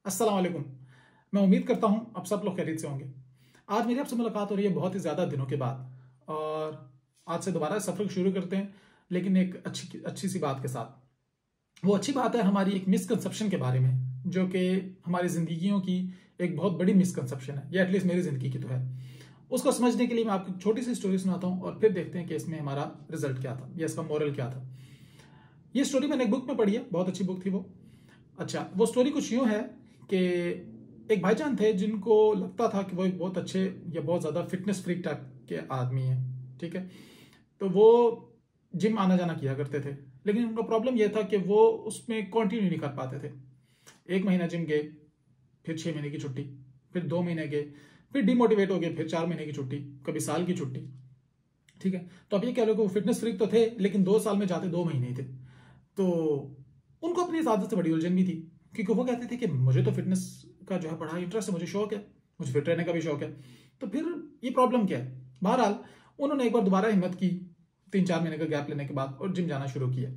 अस्सलाम वालेकुम। मैं उम्मीद करता हूँ आप सब लोग खैरियत से होंगे। आज मेरी आपसे मुलाकात हो रही है बहुत ही ज़्यादा दिनों के बाद और आज से दोबारा सफ़र शुरू करते हैं, लेकिन एक अच्छी सी बात के साथ। वो अच्छी बात है हमारी एक मिसकंसेप्शन के बारे में, जो कि हमारी ज़िंदगियों की एक बहुत बड़ी मिसकंसेप्शन है, या एटलीस्ट मेरी ज़िंदगी की तो है। उसको समझने के लिए मैं आपको एक छोटी सी स्टोरी सुनाता हूँ और फिर देखते हैं कि इसमें हमारा रिजल्ट क्या था या इसका मोरल क्या था। ये स्टोरी मैंने एक बुक में पढ़ी है, बहुत अच्छी बुक थी वो। अच्छा, वो स्टोरी कुछ यूं है कि एक भाईजान थे जिनको लगता था कि वो एक बहुत अच्छे या बहुत ज़्यादा फिटनेस फ्रीक टाइप के आदमी हैं, ठीक है। तो वो जिम आना जाना किया करते थे, लेकिन उनका प्रॉब्लम यह था कि वो उसमें कंटिन्यू नहीं कर पाते थे। 1 महीना जिम गए, फिर 6 महीने की छुट्टी, फिर 2 महीने गए, फिर डिमोटिवेट हो गए, फिर 4 महीने की छुट्टी, कभी साल की छुट्टी, ठीक है। तो अब ये कह लो कि वो फिटनेस फ्रीक तो थे, लेकिन 2 साल में जाते 2 महीने ही थे। तो उनको अपनी इस आदत से बड़ी उलझन भी थी, क्योंकि वो कहते थे कि मुझे तो फिटनेस का जो है बड़ा इंटरेस्ट है, मुझे शौक है, मुझे फिट रहने का भी शौक है। तो फिर ये प्रॉब्लम क्या है? बहरहाल उन्होंने एक बार दोबारा हिम्मत की 3-4 महीने का गैप लेने के बाद और जिम जाना शुरू किया।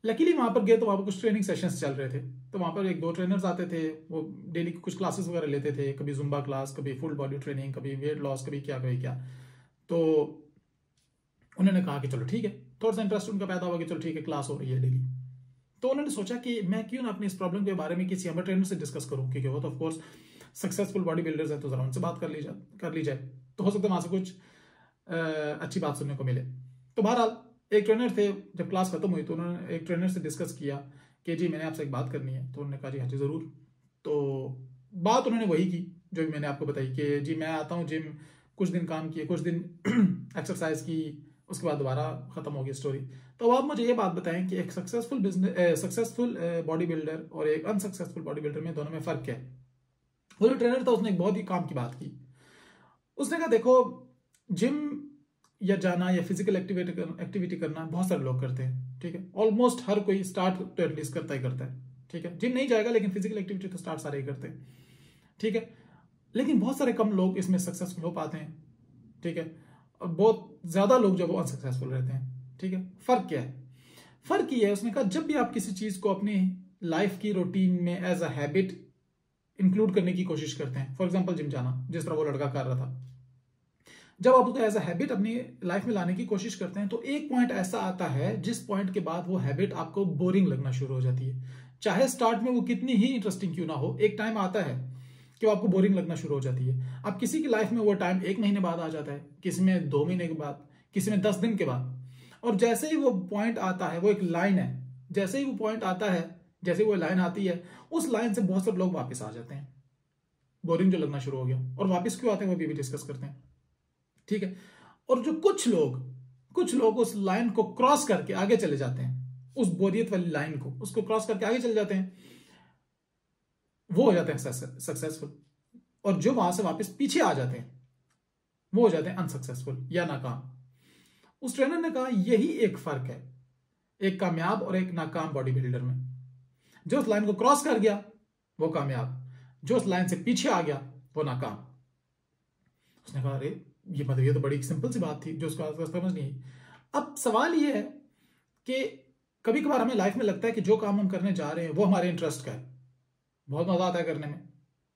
लकीली वहां पर गए तो वहां पर कुछ ट्रेनिंग सेशंस चल रहे थे, तो वहां पर 1-2 ट्रेनर्स आते थे, वो डेली कुछ क्लासेस वगैरह लेते थे, कभी जुम्बा क्लास, कभी फुल बॉडी ट्रेनिंग, कभी वेट लॉस, कभी क्या। तो उन्होंने कहा कि चलो ठीक है, थोड़ा सा इंटरेस्ट उनका पैदा हुआ कि चलो ठीक है, क्लास हो रही है डेली। तो उन्होंने सोचा कि मैं क्यों ना अपनी इस प्रॉब्लम के बारे में किसी अमर ट्रेनर से डिस्कस करूं, क्योंकि वो तो of course successful body builders है, तो जरा उनसे बात कर ली जाए, तो हो सकता है वहां से कुछ अच्छी बात सुनने को मिले। तो बहरहाल एक ट्रेनर थे, जब क्लास खत्म हुई तो उन्होंने एक ट्रेनर से डिस्कस किया कि जी मैंने आपसे एक बात करनी है। तो उन्होंने कहा जी हाँ जी ज़रूर। तो बात उन्होंने वही की जो भी मैंने आपको बताई कि जी मैं आता हूँ जिम, कुछ दिन काम किए, कुछ दिन एक्सरसाइज की, उसके बाद दोबारा खत्म हो गई स्टोरी। तो अब आप मुझे ये बात बताएं कि एक सक्सेसफुल बॉडी बिल्डर और एक अनसक्सेसफुल बॉडी बिल्डर में दोनों में फ़र्क क्या है? वो जो ट्रेनर था उसने एक बहुत ही काम की बात की। उसने कहा देखो, जिम या जाना या फिजिकल एक्टिविटी करना बहुत सारे लोग करते हैं, ठीक है। ऑलमोस्ट हर कोई स्टार्ट तो एटलीस्ट करता है, ठीक है। जिम नहीं जाएगा लेकिन फिजिकल एक्टिविटी तो स्टार्ट सारे ही करते हैं, ठीक है। लेकिन बहुत सारे कम लोग इसमें सक्सेसफुल हो पाते हैं, ठीक है। और बहुत ज्यादा लोग जो वो अनसक्सेसफुल रहते हैं, ठीक है। फर्क क्या है? फर्क ये है, उसने कहा जब भी आप किसी चीज को अपनी लाइफ की रूटीन में एज अ हैबिट इंक्लूड करने की कोशिश करते हैं, फॉर एग्जाम्पल जिम जाना, जिस तरह वो लड़का कर रहा था, जब आप उसको एज अ हैबिट अपनी लाइफ में लाने की कोशिश करते हैं तो एक पॉइंट ऐसा आता है जिस पॉइंट के बाद वो हैबिट आपको बोरिंग लगना शुरू हो जाती है। चाहे स्टार्ट में वो कितनी ही इंटरेस्टिंग क्यों ना हो, एक टाइम आता है कि वो आपको बोरिंग लगना शुरू हो जाती है। अब किसी की लाइफ में वो टाइम 1 महीने बाद आ जाता है, किसी में 2 महीने के बाद, किसी में 10 दिन के बाद। और जैसे ही वो पॉइंट आता है, वो एक लाइन है, जैसे ही वो पॉइंट आता है, जैसे ही वो लाइन आती है, उस लाइन से बहुत सारे लोग वापस आ जाते हैं। बोरिंग जो लगना शुरू हो गया, और वापस क्यों आते हैं वो भी डिस्कस करते हैं, ठीक है। और जो कुछ लोग उस लाइन को क्रॉस करके आगे चले जाते हैं, उस बोरियत वाली लाइन को उसको क्रॉस करके आगे चले जाते हैं, वो हो जाते हैं सक्सेसफुल। और जो वहां से वापस पीछे आ जाते हैं वो हो जाते हैं अनसक्सेसफुल या नाकाम। उस ट्रेनर ने कहा यही एक फर्क है एक कामयाब और एक नाकाम बॉडी बिल्डर में। जो उस लाइन को क्रॉस कर गया वो कामयाब, जो उस लाइन से पीछे आ गया वो नाकाम। उसने कहा अरे ये मतलब ये तो बड़ी सिंपल सी बात थी जो उसको समझ नहीं आई। अब सवाल ये है कि कभी कभार हमें लाइफ में लगता है कि जो काम हम करने जा रहे हैं वो हमारे इंटरेस्ट का है, बहुत मजा आता है करने में,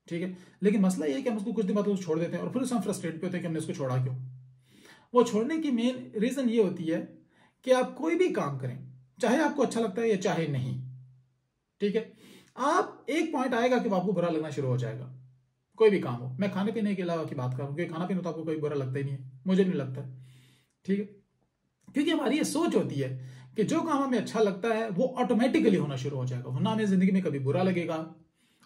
ठीक है। लेकिन मसला ये है कि हम उसको कुछ दिन बाद उसको छोड़ देते हैं और फिर उसे हम फ्रस्ट्रेट पे होते हैं कि हमने उसको छोड़ा क्यों। वो छोड़ने की मेन रीजन ये होती है कि आप कोई भी काम करें, चाहे आपको अच्छा लगता है या चाहे नहीं, ठीक है, आप एक पॉइंट आएगा कि आपको बुरा लगना शुरू हो जाएगा। कोई भी काम हो, मैं खाने पीने के अलावा की बात करूं, क्योंकि खाना पीना तो आपको कोई बुरा लगता ही नहीं है, मुझे नहीं लगता, ठीक है। क्योंकि हमारी ये सोच होती है कि जो काम हमें अच्छा लगता है वो ऑटोमेटिकली होना शुरू हो जाएगा, वरना हमें जिंदगी में कभी बुरा लगेगा।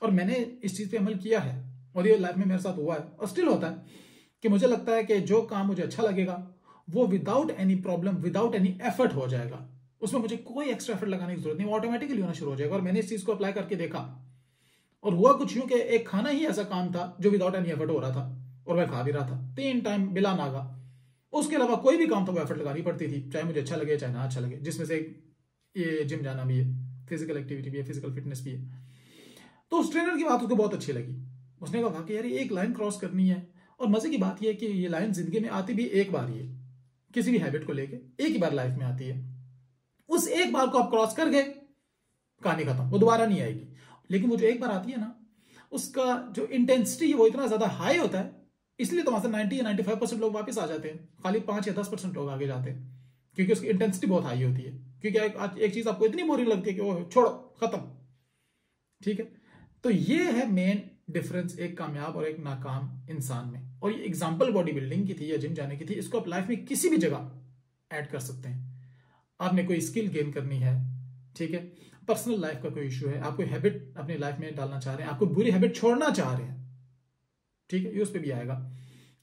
और मैंने इस चीज पे अमल किया है और ये लाइफ में मेरे साथ हुआ है और स्टिल होता है कि मुझे लगता है कि जो काम मुझे अच्छा लगेगा वो without any problem, without any effort हो जाएगा, उसमें मुझे कोई एक्स्ट्रा एफर्ट लगाने की जरूरत नहीं, वो ऑटोमेटिकली होना शुरू हो जाएगा। और मैंने इस चीज को अप्लाई करके देखा और हुआ कुछ यूं कि एक खाना ही ऐसा काम था जो विदाउट एनी एफर्ट हो रहा था और मैं खा भी रहा था 3 टाइम बिला नागा। उसके अलावा कोई भी काम था वो एफर्ट लगानी पड़ती थी, चाहे मुझे अच्छा लगे चाहे ना अच्छा लगे, जिसमें से ये जिम जाना भी है, फिजिकल एक्टिविटी भी है, फिजिकल फिटनेस भी है। तो उस ट्रेनर की बात उसको बहुत अच्छी लगी। उसने कहा कि यार एक लाइन क्रॉस करनी है, और मजे की बात यह है कि ये लाइन जिंदगी में आती भी एक बार ही है, किसी भी हैबिट को लेके एक ही बार लाइफ में आती है। उस एक बार को आप क्रॉस कर गए, कहानी खत्म, वो दोबारा नहीं आएगी। लेकिन वो जो एक बार आती है ना, उसका जो इंटेंसिटी है वो इतना ज्यादा हाई होता है, इसलिए तो वहां से 90 या 95% लोग वापस आ जाते हैं, खाली 5 या 10% लोग आगे जाते हैं, क्योंकि उसकी इंटेंसिटी बहुत हाई होती है। क्योंकि एक चीज आपको इतनी बोरिंग लगती है कि वो छोड़ो, खत्म। ठीक है, तो ये है मेन डिफरेंस एक कामयाब और एक नाकाम इंसान में। और ये एग्जाम्पल बॉडी बिल्डिंग की थी या जिम जाने की थी, इसको आप लाइफ में किसी भी जगह ऐड कर सकते हैं। आपने कोई स्किल गेन करनी है, ठीक है, पर्सनल लाइफ का कोई इशू है, आप कोई हैबिट अपनी लाइफ में डालना चाह रहे हैं, आपको बुरी हैबिट छोड़ना चाह रहे हैं, ठीक है, ये उस पर भी आएगा।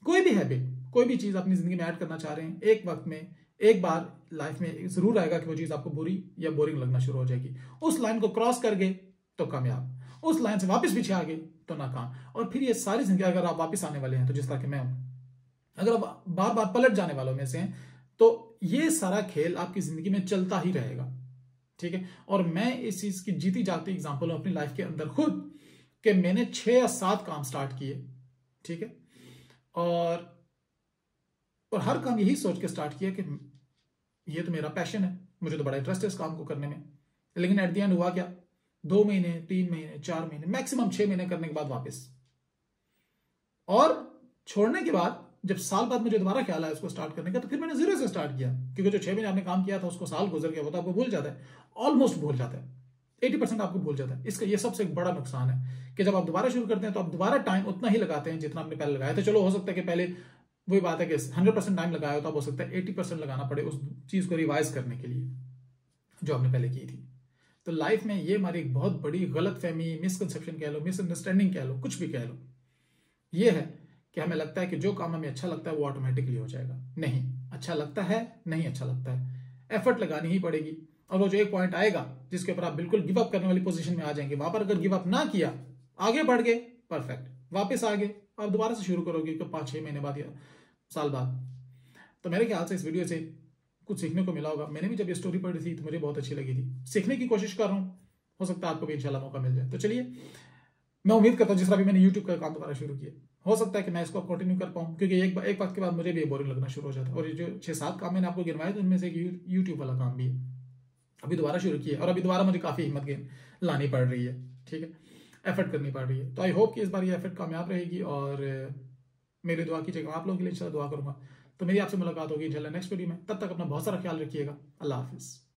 कोई भी हैबिट, कोई भी चीज अपनी जिंदगी में ऐड करना चाह रहे हैं, एक वक्त में एक बार लाइफ में जरूर आएगा कि वो चीज आपको बुरी या बोरिंग लगना शुरू हो जाएगी। उस लाइन को क्रॉस कर गए तो कामयाब, उस लाइन से वापस पीछे आ गए तो नाकाम। और फिर ये सारी जिंदगी अगर आप वापस आने वाले हैं, तो जिस तरह के मैं हूं, अगर आप बार बार पलट जाने वालों में से हैं, तो ये सारा खेल आपकी जिंदगी में चलता ही रहेगा। ठीक है, और मैं इस चीज की जीती जाती एग्जांपल हूं अपनी लाइफ के अंदर खुद, कि मैंने 6 या 7 काम स्टार्ट किए, ठीक है, और हर काम यही सोच के स्टार्ट किया कि ये तो मेरा पैशन है, मुझे तो बड़ा इंटरेस्ट है इस काम को करने में। लेकिन एट द एंड हुआ क्या, 2 महीने, 3 महीने, 4 महीने, मैक्सिमम 6 महीने करने के बाद वापस, और छोड़ने के बाद जब साल बाद मुझे दोबारा ख्याल आया उसको स्टार्ट करने का, तो फिर मैंने जीरो से स्टार्ट किया। क्योंकि जो 6 महीने आपने काम किया था उसको साल गुजर गया, वो तो आपको भूल जाता है, ऑलमोस्ट भूल जाता है, 80% आपको भूल जाता है। इसका ये सबसे एक बड़ा नुकसान है कि जब आप दोबारा शुरू करते हैं तो आप दोबारा टाइम उतना ही लगाते हैं जितना आपने पहले लगाया था। चलो हो सकता है कि पहले वही बात है कि 100% टाइम लगाया हो, तो हो सकता है 80% लगाना पड़े उस चीज को रिवाइज करने के लिए जो आपने पहले की थी। तो लाइफ में ये हमारी एक बहुत बड़ी गलत फहमी, मिसकंसेप्शन कह लो, मिसअंडरस्टैंडिंग कह लो, कुछ भी कह लो, ये है कि हमें लगता है कि जो काम हमें अच्छा लगता है वो ऑटोमेटिकली हो जाएगा। नहीं, अच्छा लगता है, नहीं अच्छा लगता है, एफर्ट लगानी ही पड़ेगी। और वो जो एक पॉइंट आएगा जिसके ऊपर आप बिल्कुल गिव अप करने वाली पोजीशन में आ जाएंगे, वहां पर अगर गिव अप ना किया, आगे बढ़ गए, परफेक्ट, वापस आ गए, आप दोबारा से शुरू करोगे 5-6 महीने बाद या साल बाद। तो मेरे ख्याल से इस वीडियो से कुछ सीखने को मिला होगा। मैंने भी जब ये स्टोरी पढ़ी थी तो मुझे बहुत अच्छी लगी थी, सीखने की कोशिश कर रहा हूं, हो सकता है आपको भी इंशाल्लाह मौका मिल जाए। तो चलिए, मैं उम्मीद करता हूं जिस तरह भी मैंने यूट्यूब का काम दोबारा शुरू किया, हो सकता है कि मैं इसको कंटिन्यू कर पाऊं, क्योंकि एक वक्त के बाद मुझे भी बोरिंग लगना शुरू हो जाता है। और ये जो 6-7 काम मैंने आपको गिनवाए, तो उनमें से एक यूट्यूब वाला काम भी है, अभी दोबारा शुरू किया, और अभी दोबारा मुझे काफी हिम्मत लानी पड़ रही है, ठीक है, एफर्ट करनी पड़ रही है। तो आई होप कि इस बार ये एफर्ट कामयाब रहेगी, और मेरी दुआ कीजिएगा, आप लोगों के लिए इंशाल्लाह दुआ करूंगा। तो मेरी आपसे मुलाकात होगी इंशाल्लाह नेक्स्ट वीडियो में। तब तक अपना बहुत सारा ख्याल रखिएगा। अल्लाह हाफिज।